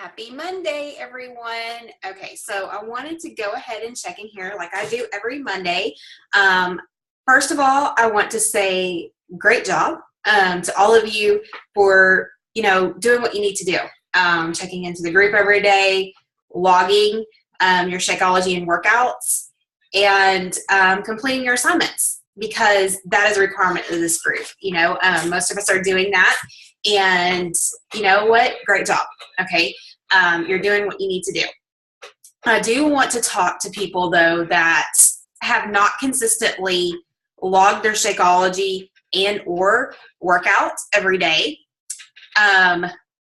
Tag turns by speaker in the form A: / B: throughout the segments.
A: Happy Monday, everyone. Okay, so I wanted to go ahead and check in here like I do every Monday. First of all, I want to say great job to all of you for, doing what you need to do. Checking into the group every day, logging your Shakeology and workouts, and completing your assignments because that is a requirement of this group. Most of us are doing that. And you know what? Great job. Okay. You're doing what you need to do. I do want to talk to people, though, that have not consistently logged their Shakeology and or workouts every day.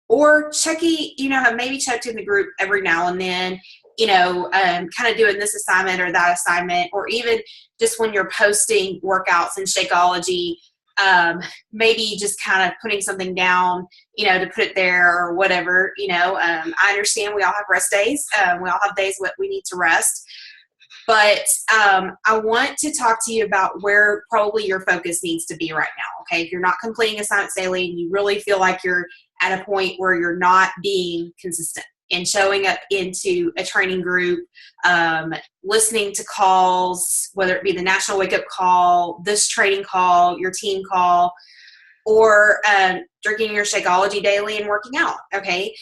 A: Or have maybe checked in the group every now and then, kind of doing this assignment or that assignment, or even just when you're posting workouts and Shakeology, maybe just kind of putting something down, to put it there or whatever, I understand we all have rest days. We all have days that we need to rest. But I want to talk to you about where probably your focus needs to be right now, okay? If you're not completing assignments daily and you really feel like you're at a point where you're not being consistent and showing up into a training group, listening to calls, whether it be the National Wake Up Call, this training call, your team call, or drinking your Shakeology daily and working out, okay?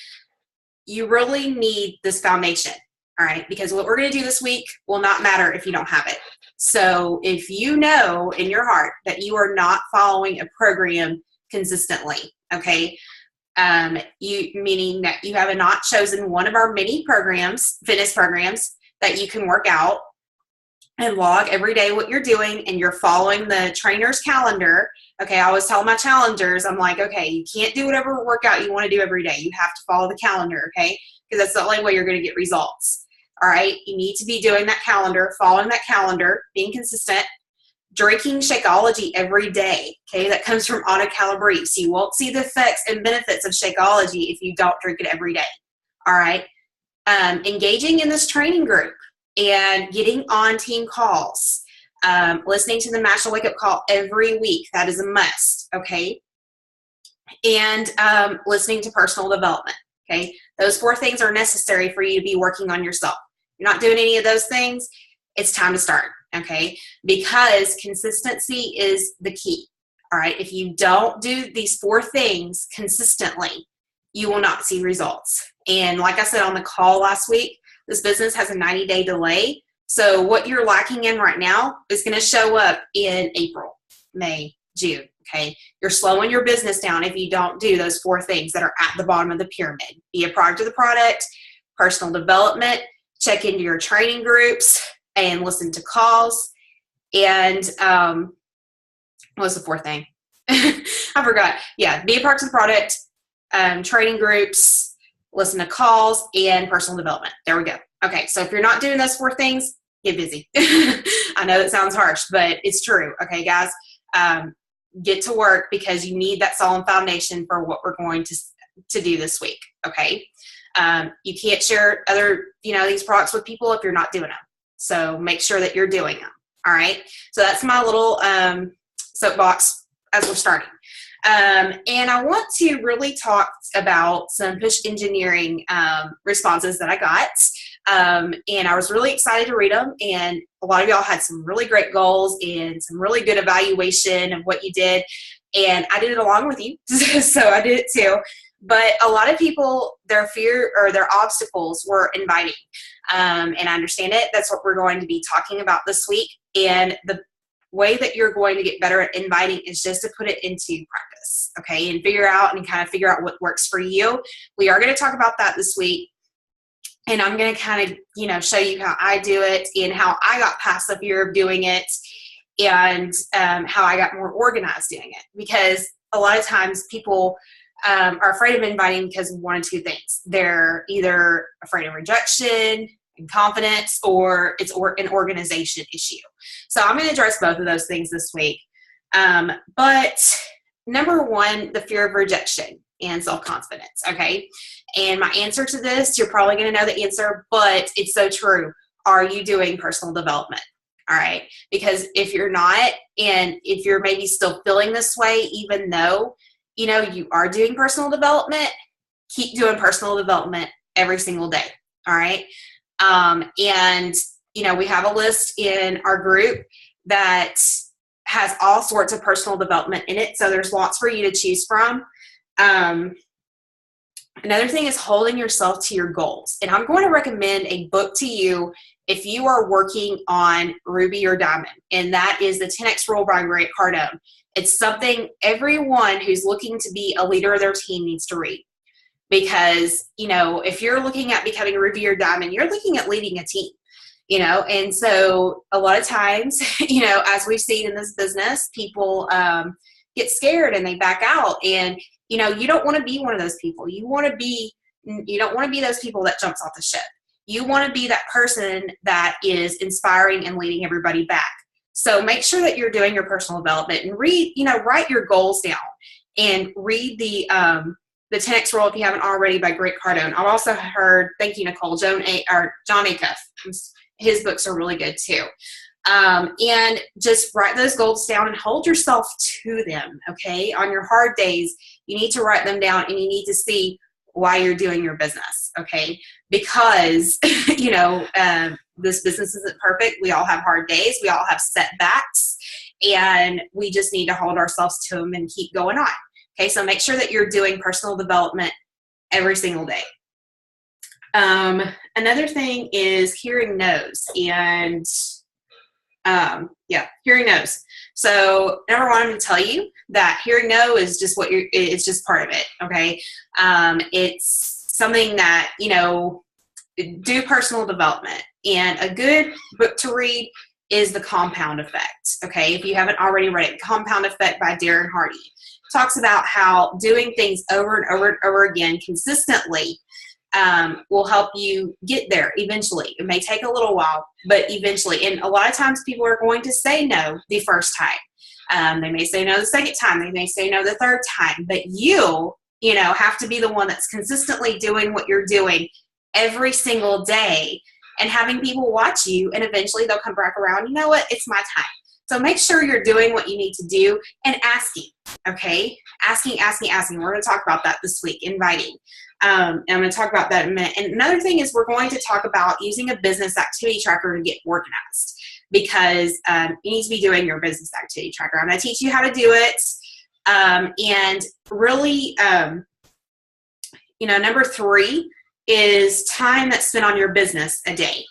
A: You really need this foundation, all right? Because what we're going to do this week will not matter if you don't have it. So if you know in your heart that you are not following a program consistently, okay, meaning that you have not chosen one of our many programs, fitness programs, that you can work out and log every day what you're doing, and you're following the trainer's calendar. Okay, I always tell my challengers, I'm like, okay, you can't do whatever workout you want to do every day. You have to follow the calendar, okay? Because that's the only way you're going to get results. All right, you need to be doing that calendar, following that calendar, being consistent, drinking Shakeology every day, okay? That comes from Auto Calabrese. So you won't see the effects and benefits of Shakeology if you don't drink it every day, all right? Engaging in this training group and getting on team calls, listening to the National Wake Up Call every week. That is a must, okay? And listening to personal development, okay? Those 4 things are necessary for you to be working on yourself. If you're not doing any of those things, it's time to start, okay? Because consistency is the key, all right? If you don't do these 4 things consistently, you will not see results. And like I said on the call last week, this business has a 90-day delay. So what you're lacking in right now is going to show up in April, May, June, okay? You're slowing your business down if you don't do those 4 things that are at the bottom of the pyramid. Be a product of the product, personal development, check into your training groups, and listen to calls. And what was the 4th thing? I forgot. Yeah, be a part of the product, training groups, listen to calls, and personal development. There we go. Okay, so if you're not doing those 4 things, get busy. I know that sounds harsh, but it's true. Okay, guys, get to work because you need that solid foundation for what we're going to do this week. Okay, you can't share other these products with people if you're not doing them. So make sure that you're doing them. All right. So that's my little soapbox as we're starting. And I want to really talk about some push engineering responses that I got. And I was really excited to read them. And a lot of y'all had some really great goals and some really good evaluation of what you did. And I did it along with you. So I did it too. But a lot of people, their fear or their obstacles were inviting. And I understand it. That's what we're going to be talking about this week. And the way that you're going to get better at inviting is just to put it into practice, okay? And figure out what works for you. We are going to talk about that this week. And I'm going to kind of, show you how I do it and how I got past the fear of doing it and how I got more organized doing it. Because a lot of times people are afraid of inviting because of 1 or 2 things. They're either afraid of rejection and confidence, or it's an organization issue. So I'm going to address both of those things this week. But number 1, the fear of rejection and self-confidence, okay? And my answer to this, you're probably going to know the answer, but it's so true. Are you doing personal development? All right? Because if you're not, and if you're maybe still feeling this way, even though you are doing personal development, keep doing personal development every single day. All right. And, we have a list in our group that has all sorts of personal development in it. So there's lots for you to choose from. Another thing is holding yourself to your goals. And I'm going to recommend a book to you if you are working on Ruby or Diamond, and that is the 10X Rule by Grant Cardone. It's something everyone who's looking to be a leader of their team needs to read. Because, if you're looking at becoming Ruby or Diamond, you're looking at leading a team, and so a lot of times, as we've seen in this business, people get scared and they back out, and, you don't want to be one of those people. You don't want to be those people that jumps off the ship. You want to be that person that is inspiring and leading everybody back. So make sure that you're doing your personal development and write your goals down and read the 10X Rule if you haven't already by Grant Cardone. I've also heard, thank you, Nicole, John Acuff. His books are really good too. And just write those goals down and hold yourself to them, okay? On your hard days, you need to write them down and you need to see why you're doing your business, okay? Because, this business isn't perfect. We all have hard days. We all have setbacks. And we just need to hold ourselves to them and keep going on. Okay, so make sure that you're doing personal development every single day. Another thing is hearing no's, and hearing no's. So number one, I'm going to tell you that hearing no is just it's just part of it. Okay, it's something that do personal development, and a good book to read is The Compound Effect. Okay, if you haven't already read it, Compound Effect by Darren Hardy. Talks about how doing things over and over and over again consistently will help you get there eventually. It may take a little while, but eventually. And a lot of times people are going to say no the first time. They may say no the second time. They may say no the third time. But you have to be the one that's consistently doing what you're doing every single day and having people watch you, and eventually they'll come back around. You know what? It's my time. So make sure you're doing what you need to do and asking, okay? Asking. We're going to talk about that this week, inviting. And I'm going to talk about that in a minute. And another thing is we're going to talk about using a business activity tracker to get organized, because you need to be doing your business activity tracker. I'm going to teach you how to do it. And really, number 3 is time that's spent on your business a day.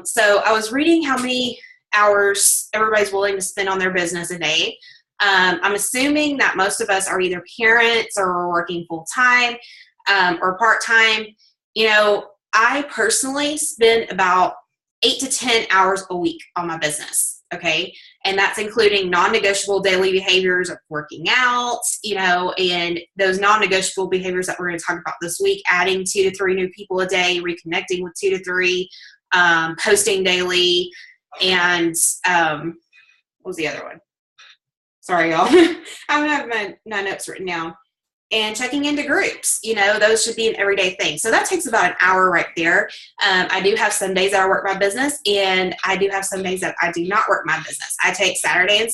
A: So I was reading how many hours everybody's willing to spend on their business a day. I'm assuming that most of us are either parents or working full-time or part-time. I personally spend about 8 to 10 hours a week on my business, okay? And that's including non-negotiable daily behaviors of working out, and those non-negotiable behaviors that we're going to talk about this week, adding 2 to 3 new people a day, reconnecting with 2 to 3, posting daily, and what was the other one? Sorry, y'all. I don't have my notes written down. And checking into groups, those should be an everyday thing. So that takes about an hour right there. I do have some days that I work my business, and I do have some days that I do not work my business. I take Friday and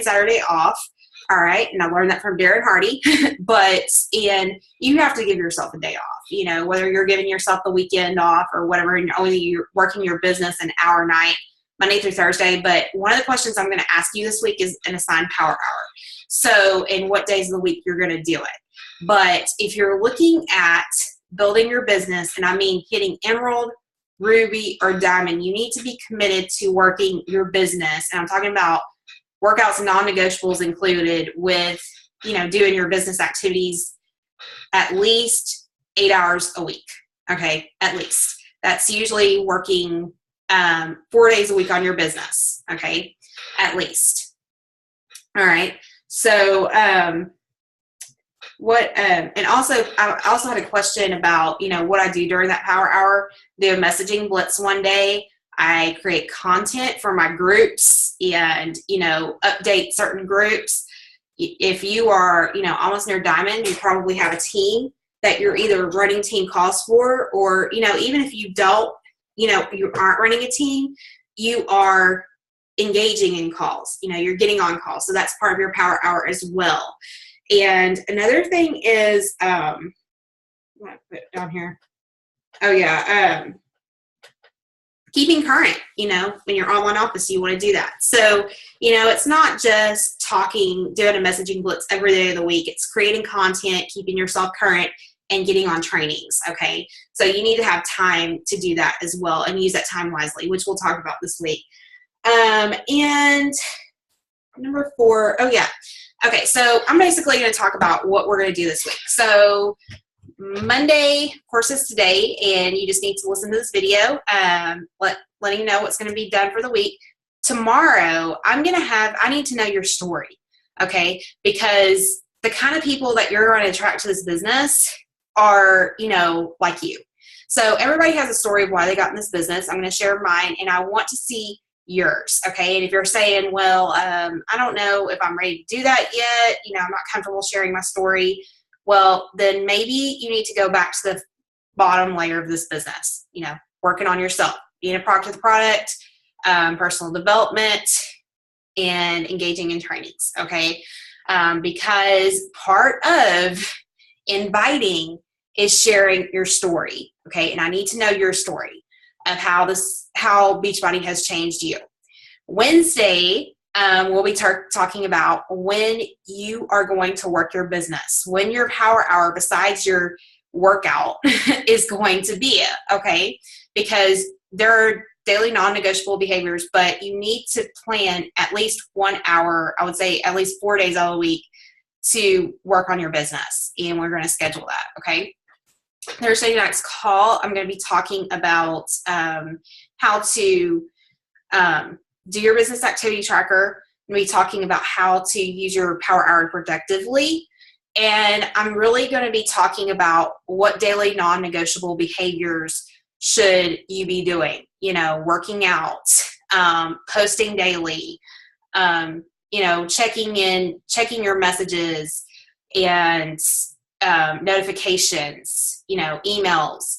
A: Saturday off. All right, and I learned that from Darren Hardy. And you have to give yourself a day off. Whether you're giving yourself the weekend off or whatever, and you're working your business an hour a night, Monday through Thursday. But one of the questions I'm going to ask you this week is an assigned power hour. So in what days of the week you're going to do it. But if you're looking at building your business, and I mean hitting Emerald, Ruby, or Diamond, you need to be committed to working your business. And I'm talking about workouts and non-negotiables included with, doing your business activities at least 8 hours a week. Okay, at least. That's usually working 4 days a week on your business. Okay, at least. All right. So, and also, I also had a question about, what I do during that power hour. Do a messaging blitz one day. I create content for my groups and, update certain groups. If you are, almost near Diamond, you probably have a team that you're either running team calls for, or, even if you don't, you aren't running a team, you are engaging in calls. You're getting on calls. So that's part of your power hour as well. And another thing is I'm gonna put it down here. Oh yeah. Keeping current, when you're online office, you want to do that. So, it's not just talking, doing a messaging blitz every day of the week. It's creating content, keeping yourself current, and getting on trainings. Okay. So you need to have time to do that as well and use that time wisely, which we'll talk about this week. And number 4, oh yeah. Okay. So I'm basically going to talk about what we're going to do this week. So Monday, of course, is today, and you just need to listen to this video, letting you know what's going to be done for the week. Tomorrow, I need to know your story, okay? Because the kind of people that you're going to attract to this business are, like you. So everybody has a story of why they got in this business. I'm going to share mine, and I want to see yours, okay? And if you're saying, well, I don't know if I'm ready to do that yet, I'm not comfortable sharing my story, well, then maybe you need to go back to the bottom layer of this business, working on yourself, being a product of the product, personal development, and engaging in trainings, okay? Because part of inviting is sharing your story, okay? And I need to know your story of how Beachbody has changed you. Wednesday, we'll be talking about when you are going to work your business, when your power hour besides your workout is going to be, okay? Because there are daily non-negotiable behaviors, but you need to plan at least 1 hour, I would say at least 4 days out of the week to work on your business, and we're going to schedule that, okay? Thursday night's call, I'm going to be talking about how to do your business activity tracker. I'm going to be talking about how to use your power hour productively. And I'm really going to be talking about what daily non-negotiable behaviors should you be doing, working out, posting daily, checking your messages and notifications, emails,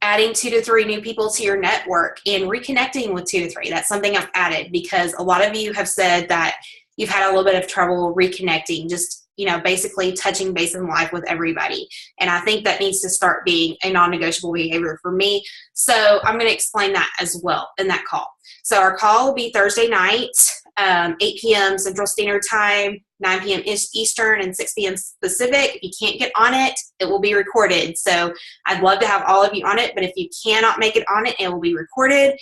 A: adding 2 to 3 new people to your network and reconnecting with 2 to 3. That's something I've added because a lot of you have said that you've had a little bit of trouble reconnecting, just, basically touching base in life with everybody. And I think that needs to start being a non-negotiable behavior for me. So I'm going to explain that as well in that call. So our call will be Thursday night, 8 p.m. Central Standard Time, 9 p.m. Eastern, and 6 p.m. Pacific. If you can't get on it, it will be recorded. So I'd love to have all of you on it, but if you cannot make it on it, it will be recorded.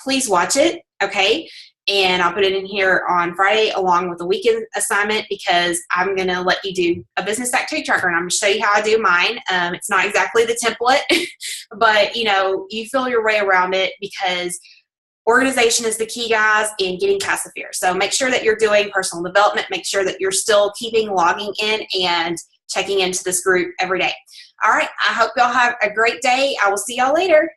A: Please watch it, okay? And I'll put it in here on Friday along with a weekend assignment because I'm going to let you do a business activity tracker, and I'm going to show you how I do mine. It's not exactly the template, but, you feel your way around it because organization is the key, guys, in getting past the fear. So make sure that you're doing personal development. Make sure that you're still logging in and checking into this group every day. All right. I hope y'all have a great day. I will see y'all later.